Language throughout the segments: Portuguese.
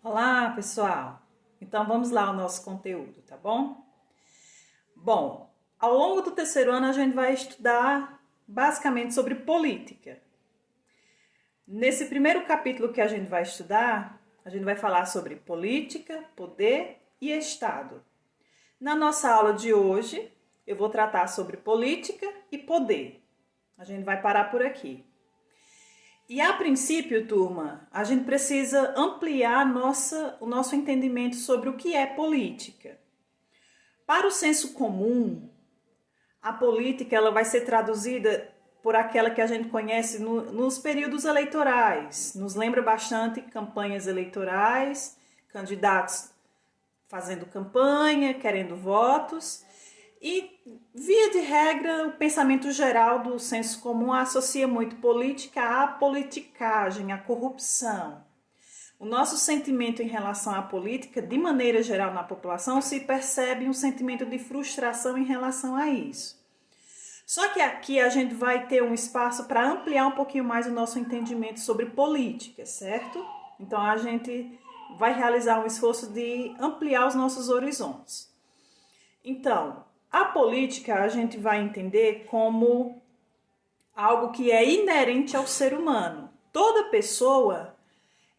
Olá, pessoal! Então vamos lá ao nosso conteúdo, tá bom? Bom, ao longo do terceiro ano a gente vai estudar basicamente sobre política. Nesse primeiro capítulo que a gente vai estudar, a gente vai falar sobre política, poder e Estado. Na nossa aula de hoje, eu vou tratar sobre política e poder. A gente vai parar por aqui. E a princípio, turma, a gente precisa ampliar o nosso entendimento sobre o que é política. Para o senso comum, a política ela vai ser traduzida por aquela que a gente conhece nos períodos eleitorais. Nos lembra bastante campanhas eleitorais, candidatos fazendo campanha, querendo votos. E, via de regra, o pensamento geral do senso comum associa muito política à politicagem, à corrupção. O nosso sentimento em relação à política, de maneira geral na população, se percebe um sentimento de frustração em relação a isso. Só que aqui a gente vai ter um espaço para ampliar um pouquinho mais o nosso entendimento sobre política, certo? Então a gente vai realizar um esforço de ampliar os nossos horizontes. Então, a política a gente vai entender como algo que é inerente ao ser humano. Toda pessoa,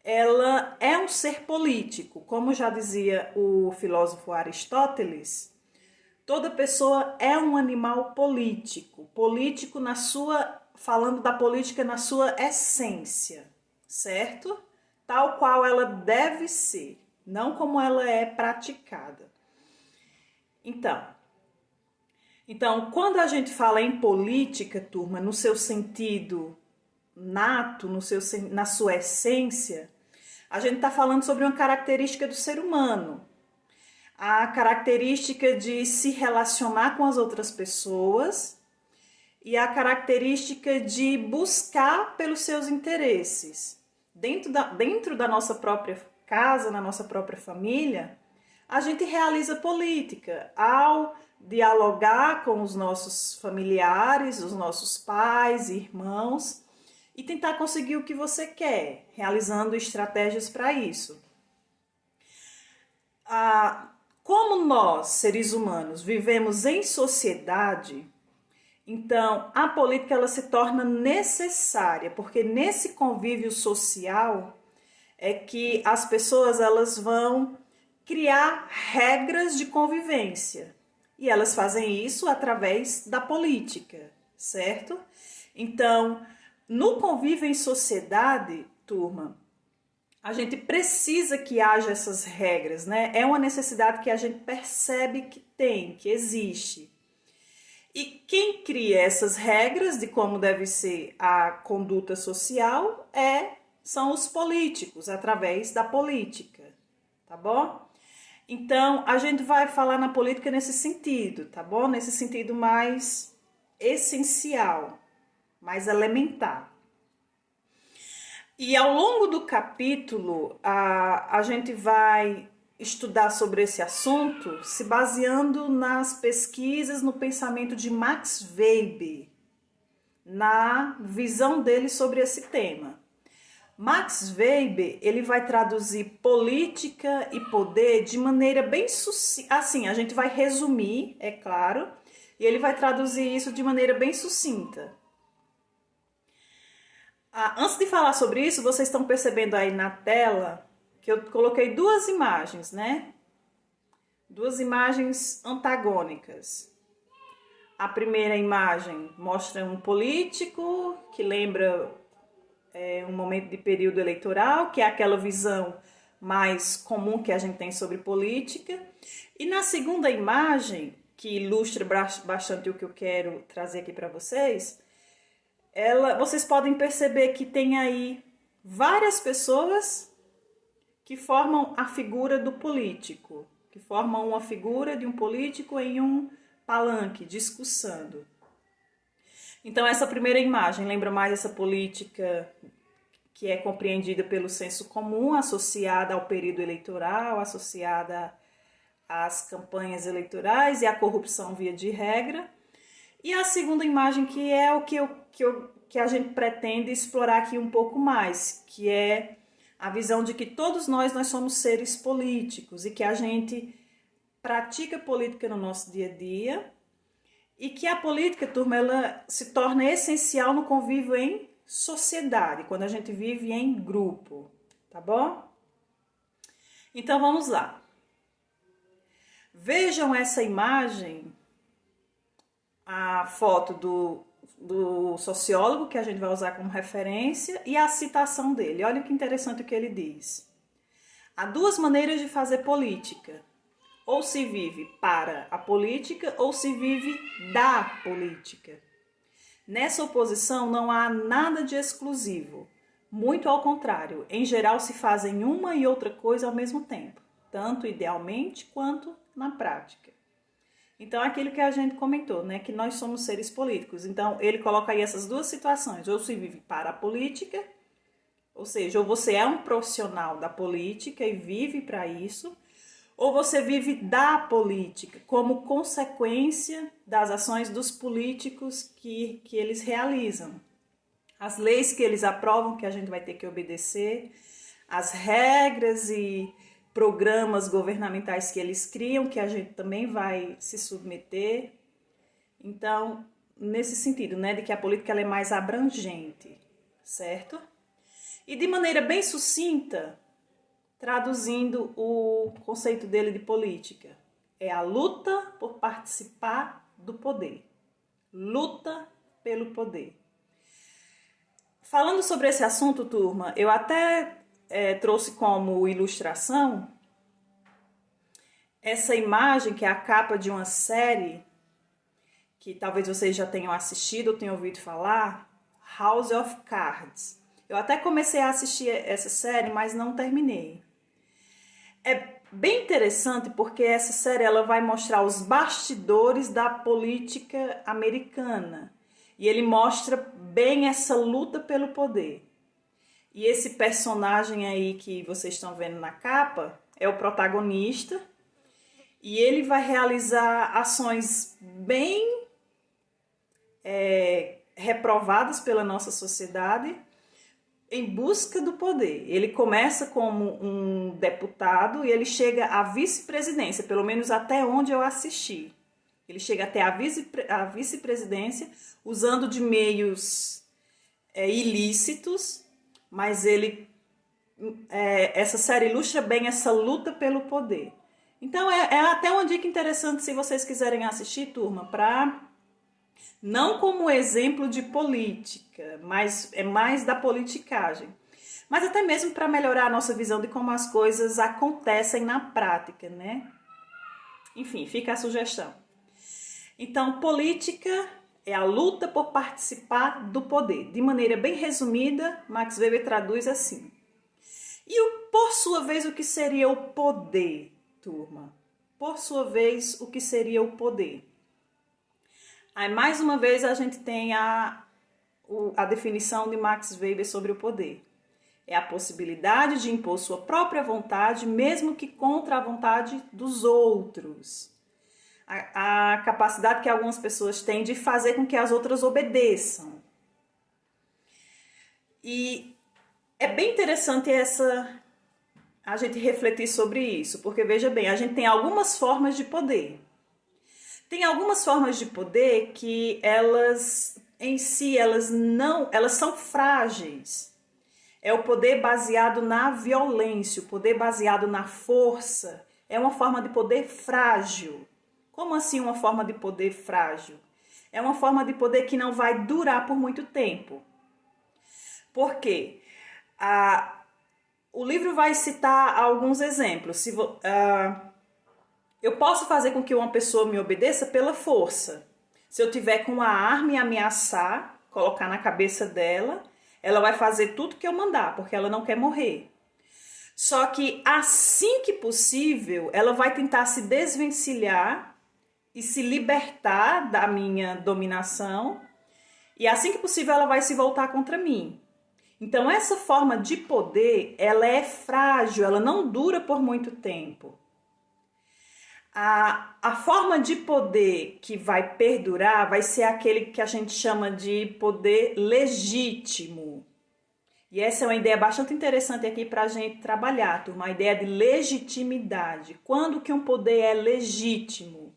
ela é um ser político. Como já dizia o filósofo Aristóteles, toda pessoa é um animal político. Político falando da política na sua essência, certo? Tal qual ela deve ser, não como ela é praticada. Então, quando a gente fala em política, turma, no seu sentido nato, na sua essência, a gente está falando sobre uma característica do ser humano. A característica de se relacionar com as outras pessoas e a característica de buscar pelos seus interesses. Dentro da nossa própria casa, na nossa própria família, a gente realiza política ao dialogar com os nossos familiares, os nossos pais, irmãos e tentar conseguir o que você quer, realizando estratégias para isso. Como nós, seres humanos, vivemos em sociedade, então a política ela se torna necessária, porque nesse convívio social é que as pessoas elas vão criar regras de convivência. E elas fazem isso através da política, certo? Então, no convívio em sociedade, turma, a gente precisa que haja essas regras, né? É uma necessidade que a gente percebe que tem, que existe. E quem cria essas regras de como deve ser a conduta social são os políticos, através da política, tá bom? Então, a gente vai falar na política nesse sentido, tá bom? Nesse sentido mais essencial, mais elementar. E ao longo do capítulo, a gente vai estudar sobre esse assunto se baseando nas pesquisas, no pensamento de Max Weber, na visão dele sobre esse tema. Max Weber, ele vai traduzir política e poder de maneira bem sucinta. Assim, a gente vai resumir, é claro, e ele vai traduzir isso de maneira bem sucinta. Antes de falar sobre isso, vocês estão percebendo aí na tela que eu coloquei duas imagens, né? Duas imagens antagônicas. A primeira imagem mostra um político que lembra um momento de período eleitoral, que é aquela visão mais comum que a gente tem sobre política. E na segunda imagem, que ilustra bastante o que eu quero trazer aqui para vocês, vocês podem perceber que tem aí várias pessoas que formam a figura do político, que formam uma figura de um político em um palanque, discursando. Então, essa primeira imagem lembra mais essa política que é compreendida pelo senso comum, associada ao período eleitoral, associada às campanhas eleitorais e à corrupção via de regra. E a segunda imagem, que é o que a gente pretende explorar aqui um pouco mais, que é a visão de que todos nós somos seres políticos e que a gente pratica política no nosso dia a dia e que a política, turma, ela se torna essencial no convívio em sociedade, quando a gente vive em grupo, tá bom? Então vamos lá. Vejam essa imagem, a foto do sociólogo que a gente vai usar como referência e a citação dele. Olha que interessante o que ele diz. Há duas maneiras de fazer política. Ou se vive para a política ou se vive da política. Nessa oposição não há nada de exclusivo. Muito ao contrário, em geral se fazem uma e outra coisa ao mesmo tempo, tanto idealmente quanto na prática. Então, aquilo que a gente comentou, né, que nós somos seres políticos. Então, ele coloca aí essas duas situações, ou se vive para a política, ou seja, ou você é um profissional da política e vive para isso, ou você vive da política como consequência das ações dos políticos que eles realizam. As leis que eles aprovam, que a gente vai ter que obedecer, as regras e programas governamentais que eles criam, que a gente também vai se submeter. Então, nesse sentido, né, de que a política ela é mais abrangente, certo? E de maneira bem sucinta, traduzindo o conceito dele de política, é a luta por participar do poder. Luta pelo poder. Falando sobre esse assunto, turma, eu até trouxe como ilustração essa imagem que é a capa de uma série que talvez vocês já tenham assistido ou tenham ouvido falar, House of Cards. Eu até comecei a assistir essa série, mas não terminei. É bem interessante porque essa série ela vai mostrar os bastidores da política americana. E ele mostra bem essa luta pelo poder. E esse personagem aí que vocês estão vendo na capa é o protagonista. E ele vai realizar ações bem reprovadas pela nossa sociedade em busca do poder. Ele começa como um deputado e ele chega à vice-presidência, pelo menos até onde eu assisti. Ele chega até a vice-presidência usando de meios ilícitos, mas essa série ilustra bem essa luta pelo poder. Então é até uma dica interessante se vocês quiserem assistir, turma, para não como exemplo de política, mas é mais da politicagem. Mas até mesmo para melhorar a nossa visão de como as coisas acontecem na prática, né? Enfim, fica a sugestão. Então, política é a luta por participar do poder. De maneira bem resumida, Max Weber traduz assim. E, por sua vez, o que seria o poder, turma? Por sua vez, o que seria o poder? Aí, mais uma vez, a gente tem a definição de Max Weber sobre o poder. É a possibilidade de impor sua própria vontade, mesmo que contra a vontade dos outros. A capacidade que algumas pessoas têm de fazer com que as outras obedeçam. E é bem interessante a gente refletir sobre isso, porque veja bem, a gente tem algumas formas de poder. Tem algumas formas de poder que elas em si, elas são frágeis. É o poder baseado na violência, o poder baseado na força. É uma forma de poder frágil. Como assim uma forma de poder frágil? É uma forma de poder que não vai durar por muito tempo. Por quê? O livro vai citar alguns exemplos. Eu posso fazer com que uma pessoa me obedeça pela força. Se eu tiver com uma arma e ameaçar, colocar na cabeça dela, ela vai fazer tudo que eu mandar, porque ela não quer morrer. Só que assim que possível, ela vai tentar se desvencilhar e se libertar da minha dominação, e assim que possível ela vai se voltar contra mim. Então essa forma de poder, ela é frágil, ela não dura por muito tempo. A forma de poder que vai perdurar vai ser aquele que a gente chama de poder legítimo. E essa é uma ideia bastante interessante aqui para a gente trabalhar, turma, a ideia de legitimidade. Quando que um poder é legítimo?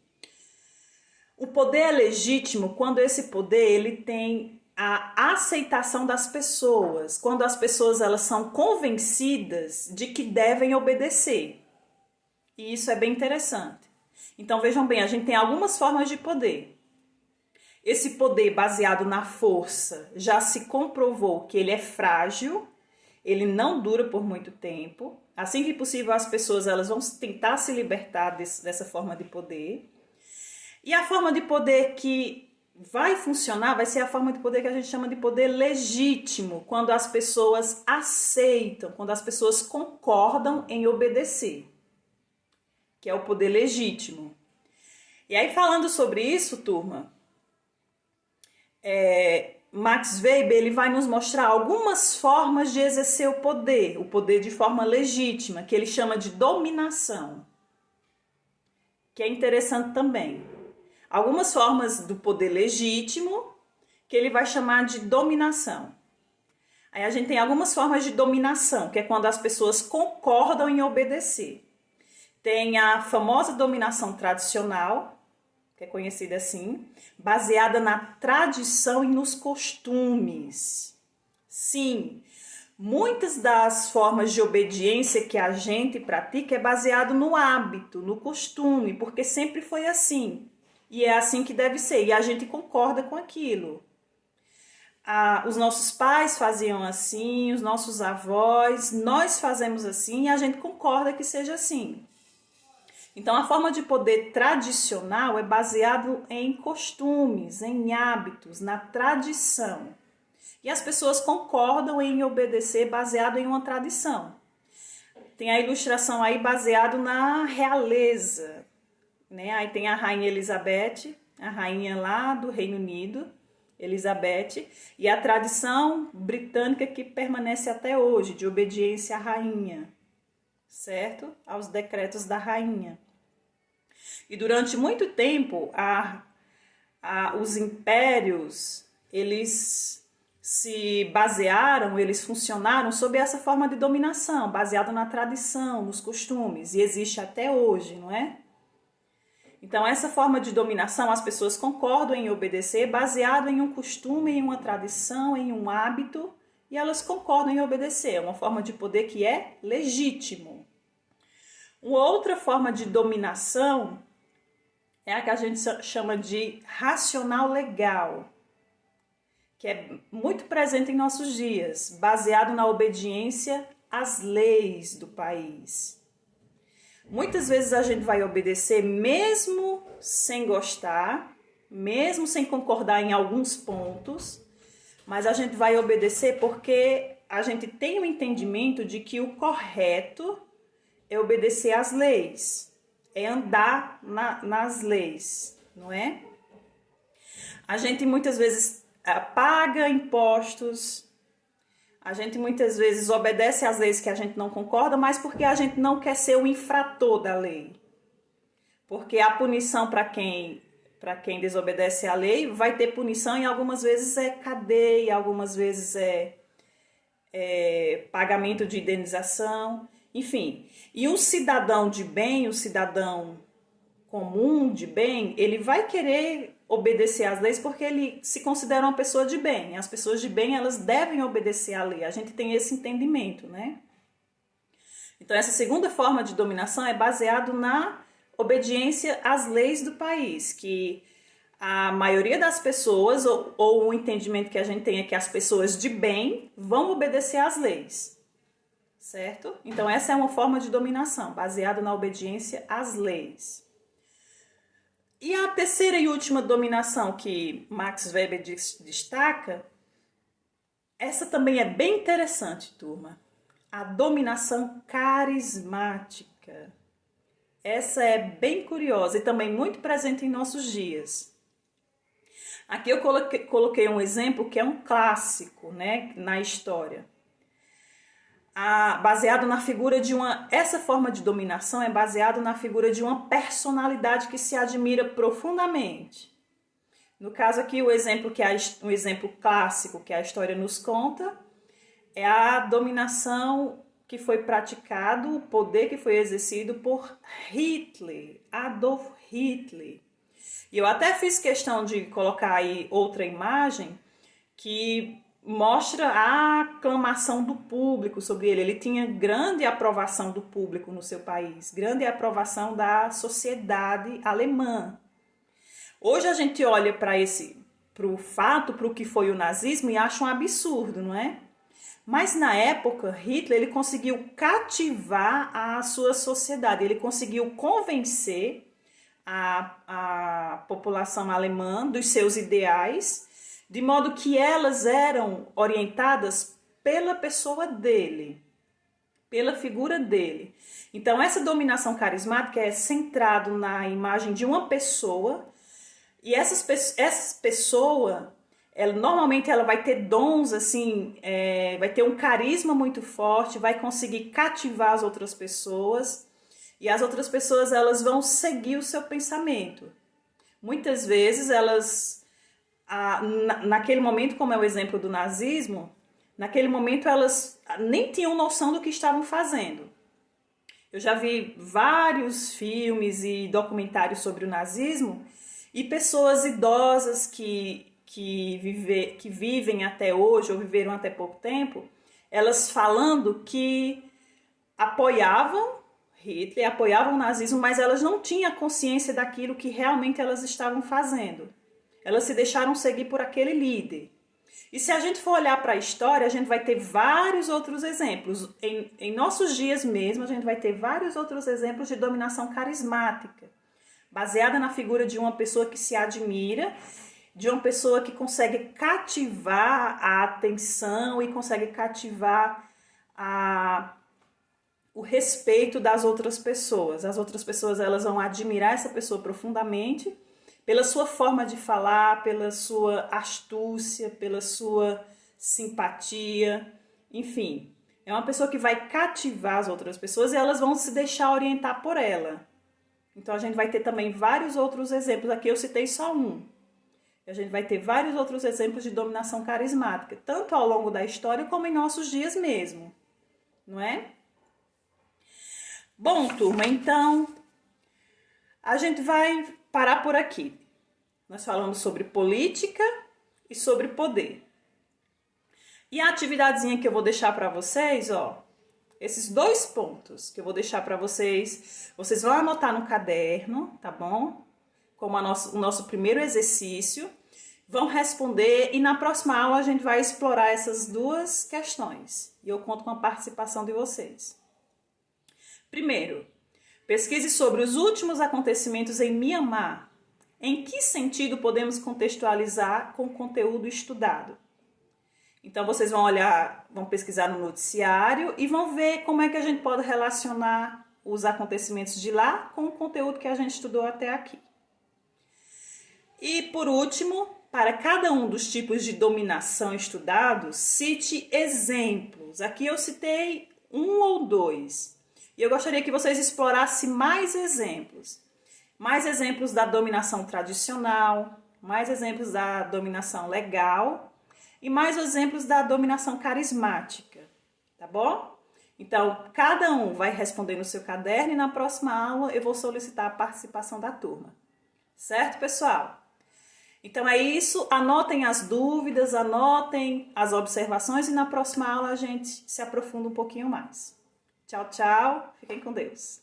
O poder é legítimo quando esse poder ele tem a aceitação das pessoas, quando as pessoas elas são convencidas de que devem obedecer. E isso é bem interessante. Então vejam bem, a gente tem algumas formas de poder. Esse poder baseado na força já se comprovou que ele é frágil, ele não dura por muito tempo. Assim que possível as pessoas elas vão tentar se libertar dessa forma de poder. E a forma de poder que vai funcionar vai ser a forma de poder que a gente chama de poder legítimo, quando as pessoas aceitam, quando as pessoas concordam em obedecer, que é o poder legítimo. E aí falando sobre isso, turma, Max Weber ele vai nos mostrar algumas formas de exercer o poder de forma legítima, que ele chama de dominação, que é interessante também. Algumas formas do poder legítimo, que ele vai chamar de dominação. Aí a gente tem algumas formas de dominação, que é quando as pessoas concordam em obedecer. Tem a famosa dominação tradicional, que é conhecida assim, baseada na tradição e nos costumes. Sim, muitas das formas de obediência que a gente pratica é baseado no hábito, no costume, porque sempre foi assim. E é assim que deve ser, e a gente concorda com aquilo. Os nossos pais faziam assim, os nossos avós, nós fazemos assim e a gente concorda que seja assim. Então, a forma de poder tradicional é baseado em costumes, em hábitos, na tradição. E as pessoas concordam em obedecer baseado em uma tradição. Tem a ilustração aí baseado na realeza, né? Aí tem a Rainha Elizabeth, a rainha lá do Reino Unido, Elizabeth, e a tradição britânica que permanece até hoje, de obediência à rainha, certo? Aos decretos da rainha. E durante muito tempo, os impérios, eles se basearam, eles funcionaram sob essa forma de dominação, baseada na tradição, nos costumes, e existe até hoje, não é? Então, essa forma de dominação, as pessoas concordam em obedecer baseado em um costume, em uma tradição, em um hábito, e elas concordam em obedecer. É uma forma de poder que é legítimo. Uma outra forma de dominação é a que a gente chama de racional legal, que é muito presente em nossos dias, baseado na obediência às leis do país. Muitas vezes a gente vai obedecer mesmo sem gostar, mesmo sem concordar em alguns pontos, mas a gente vai obedecer porque a gente tem o entendimento de que o correto é obedecer às leis, é andar nas leis, não é? A gente muitas vezes paga impostos, a gente muitas vezes obedece às leis que a gente não concorda, mas porque a gente não quer ser o infrator da lei. Porque a punição para quem desobedece à lei vai ter punição e algumas vezes é cadeia, algumas vezes é pagamento de indenização, enfim. E o cidadão de bem, o cidadão comum de bem, ele vai querer obedecer às leis porque ele se considera uma pessoa de bem. As pessoas de bem, elas devem obedecer à lei. A gente tem esse entendimento, né? Então, essa segunda forma de dominação é baseado na obediência às leis do país, que a maioria das pessoas, ou o entendimento que a gente tem é que as pessoas de bem vão obedecer às leis, certo? Então, essa é uma forma de dominação, baseada na obediência às leis. E a terceira e última dominação que Max Weber destaca, essa também é bem interessante, turma. A dominação carismática. Essa é bem curiosa e também muito presente em nossos dias. Aqui eu coloquei um exemplo que é um clássico, né, na história. Baseado na figura de essa forma de dominação é baseado na figura de uma personalidade que se admira profundamente. No caso aqui, um exemplo clássico que a história nos conta é a dominação que foi praticado, o poder que foi exercido por Hitler, Adolf Hitler. E eu até fiz questão de colocar aí outra imagem que mostra a aclamação do público sobre ele. Ele tinha grande aprovação do público no seu país, grande aprovação da sociedade alemã. Hoje a gente olha para o que foi o nazismo e acha um absurdo, não é? Mas na época, Hitler ele conseguiu cativar a sua sociedade, ele conseguiu convencer a população alemã dos seus ideais, de modo que elas eram orientadas pela pessoa dele, pela figura dele. Então essa dominação carismática é centrada na imagem de uma pessoa, e essa pessoa, normalmente ela vai ter dons, assim, vai ter um carisma muito forte, vai conseguir cativar as outras pessoas, e as outras pessoas elas vão seguir o seu pensamento. Muitas vezes elas, naquele momento, como é o exemplo do nazismo, naquele momento elas nem tinham noção do que estavam fazendo. Eu já vi vários filmes e documentários sobre o nazismo, e pessoas idosas que vivem até hoje ou viveram até pouco tempo, elas falando que apoiavam Hitler, apoiavam o nazismo, mas elas não tinham consciência daquilo que realmente elas estavam fazendo. Elas se deixaram seguir por aquele líder. E se a gente for olhar para a história, a gente vai ter vários outros exemplos. Em nossos dias mesmo, a gente vai ter vários outros exemplos de dominação carismática, baseada na figura de uma pessoa que se admira, de uma pessoa que consegue cativar a atenção e consegue cativar o respeito das outras pessoas. As outras pessoas elas vão admirar essa pessoa profundamente pela sua forma de falar, pela sua astúcia, pela sua simpatia, enfim. É uma pessoa que vai cativar as outras pessoas e elas vão se deixar orientar por ela. Então a gente vai ter também vários outros exemplos. Aqui eu citei só um. A gente vai ter vários outros exemplos de dominação carismática, tanto ao longo da história como em nossos dias mesmo, não é? Bom, turma, então a gente vai parar por aqui. Nós falamos sobre política e sobre poder. E a atividadezinha que eu vou deixar para vocês, ó, esses 2 pontos que eu vou deixar para vocês, vocês vão anotar no caderno, tá bom? Como o nosso primeiro exercício, vão responder e na próxima aula a gente vai explorar essas 2 questões. E eu conto com a participação de vocês. Primeiro, pesquise sobre os últimos acontecimentos em Mianmar. Em que sentido podemos contextualizar com o conteúdo estudado? Então, vocês vão pesquisar no noticiário e vão ver como é que a gente pode relacionar os acontecimentos de lá com o conteúdo que a gente estudou até aqui. E, por último, para cada um dos tipos de dominação estudados, cite exemplos. Aqui eu citei 1 ou 2. E eu gostaria que vocês explorassem mais exemplos. Mais exemplos da dominação tradicional, mais exemplos da dominação legal e mais exemplos da dominação carismática, tá bom? Então, cada um vai responder no seu caderno e na próxima aula eu vou solicitar a participação da turma. Certo, pessoal? Então é isso, anotem as dúvidas, anotem as observações e na próxima aula a gente se aprofunda um pouquinho mais. Tchau, tchau, fiquem com Deus.